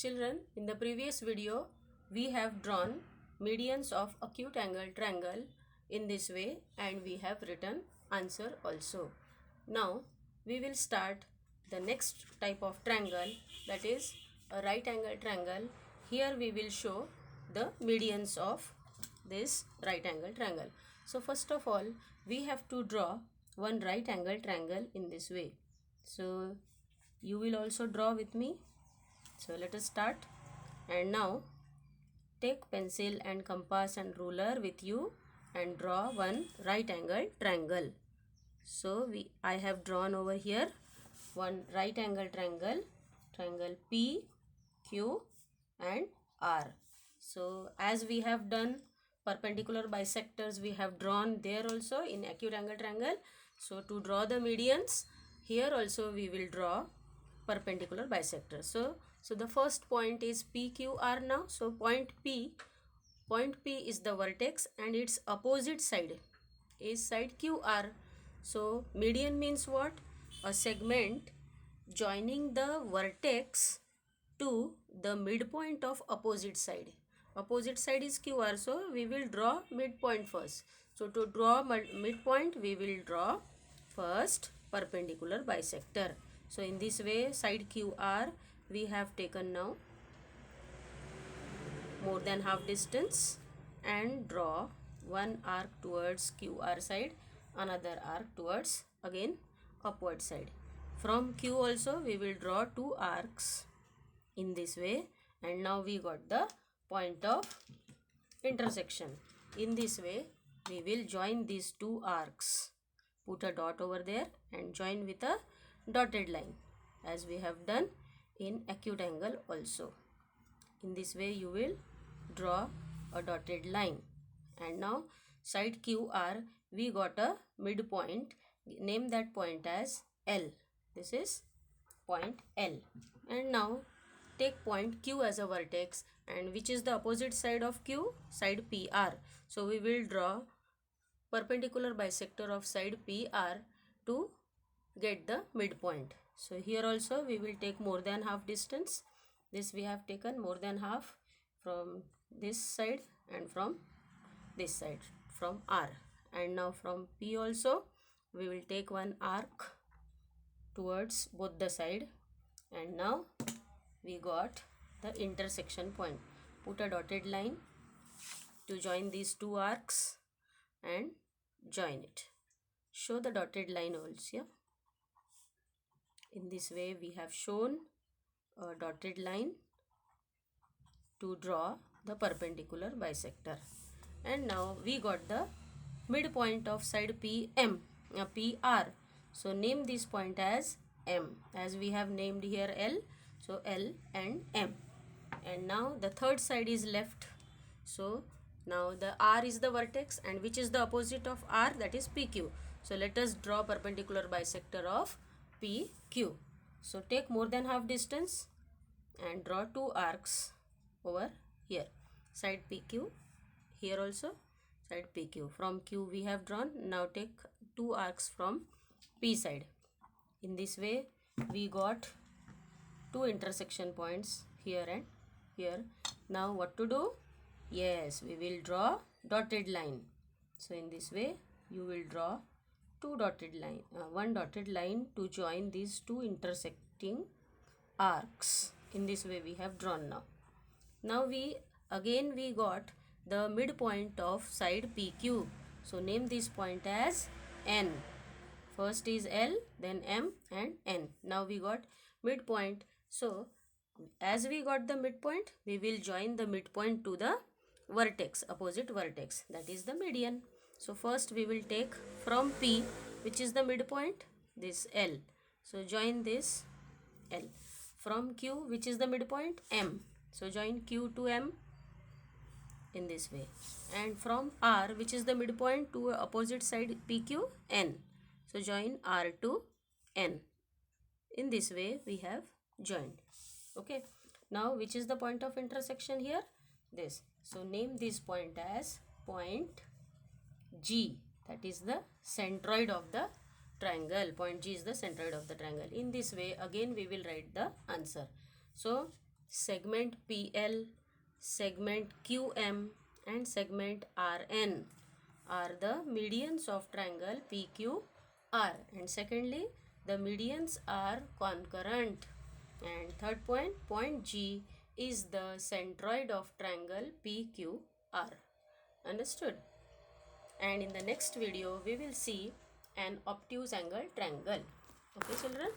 Children, in the previous video, we have drawn medians of acute angle triangle in this way and we have written answer also. Now, we will start the next type of triangle, that is a right angle triangle. Here we will show the medians of this right angle triangle. So, first of all, we have to draw one right angle triangle in this way. So, you will also draw with me. So let us start. And now take pencil and compass and ruler with you and draw one right angle triangle. So I have drawn over here one right angle triangle, triangle P, Q and R. So as we have done perpendicular bisectors, we have drawn there also in acute angle triangle. So to draw the medians, here also we will draw perpendicular bisector. So the first point is PQR now. So point P is the vertex and its opposite side is side QR. So median means what? A segment joining the vertex to the midpoint of opposite side. Opposite side is QR, so we will draw midpoint first. So to draw midpoint, we will draw first perpendicular bisector. So in this way, side QR we have taken now more than half distance and draw one arc towards QR side, another arc towards again upward side. From Q also we will draw two arcs in this way, and now we got the point of intersection. In this way we will join these two arcs. Put a dot over there and join with a dotted line as we have done in acute angle also. In this way you will draw a dotted line. And now side QR we got a midpoint. Name that point as L. This is point L. And now take point Q as a vertex, and which is the opposite side of Q? Side PR. So we will draw perpendicular bisector of side PR to get the midpoint. So here also we will take more than half distance. This we have taken more than half from this side and from this side, from R. And now from P also we will take one arc towards both the side, and now we got the intersection point. Put a dotted line to join these two arcs and join it. Show the dotted line also. In this way we have shown a dotted line to draw the perpendicular bisector. And now we got the midpoint of side PR. So name this point as M, as we have named here L. So L and M. And now the third side is left. So now the R is the vertex, and which is the opposite of R? That is PQ. So let us draw perpendicular bisector of PQ. So take more than half distance and draw two arcs over here. Side PQ, here also side PQ. From Q we have drawn. Now take two arcs from P side. In this way we got two intersection points here and here. Now what to do? Yes, we will draw dotted line. So in this way you will draw two dotted line, one dotted line to join these two intersecting arcs. In this way we have drawn now. Now we got the midpoint of side PQ. So name this point as N. First is L, then M and N. Now we got midpoint. So as we got the midpoint, we will join the midpoint to the vertex, opposite vertex, that is the median. So first we will take from P, which is the midpoint, this L. So join this L. From Q, which is the midpoint, M. So join Q to M in this way. And from R, which is the midpoint, to opposite side PQ, N. So join R to N. In this way we have joined. Okay. Now which is the point of intersection here? This. So name this point as point G. That is the centroid of the triangle. Point G is the centroid of the triangle. In this way again we will write the answer. So segment PL, segment QM and segment RN are the medians of triangle PQR, and secondly the medians are concurrent, and third point G is the centroid of triangle PQR. Understood? And in the next video we will see an obtuse angle triangle. Okay children?